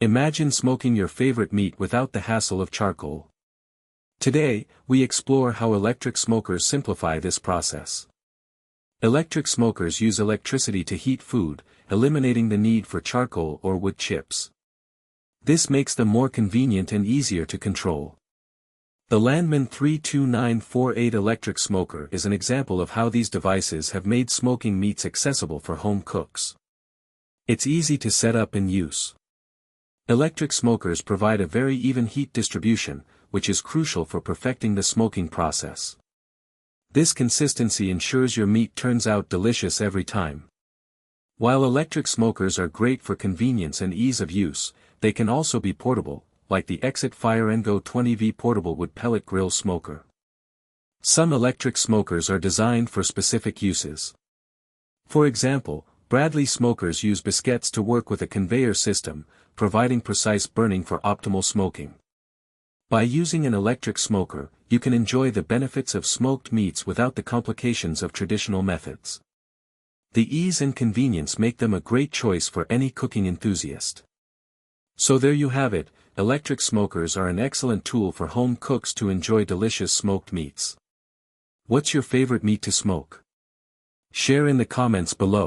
Imagine smoking your favorite meat without the hassle of charcoal. Today, we explore how electric smokers simplify this process. Electric smokers use electricity to heat food, eliminating the need for charcoal or wood chips. This makes them more convenient and easier to control. The Landmann 32948 electric smoker is an example of how these devices have made smoking meats accessible for home cooks. It's easy to set up and use. Electric smokers provide a very even heat distribution, which is crucial for perfecting the smoking process. This consistency ensures your meat turns out delicious every time. While electric smokers are great for convenience and ease of use, they can also be portable, like the Exit Fire Engo 20V portable wood pellet grill smoker. Some electric smokers are designed for specific uses. For example, Bradley smokers use briquettes to work with a conveyor system, providing precise burning for optimal smoking. By using an electric smoker, you can enjoy the benefits of smoked meats without the complications of traditional methods. The ease and convenience make them a great choice for any cooking enthusiast. So there you have it, electric smokers are an excellent tool for home cooks to enjoy delicious smoked meats. What's your favorite meat to smoke? Share in the comments below.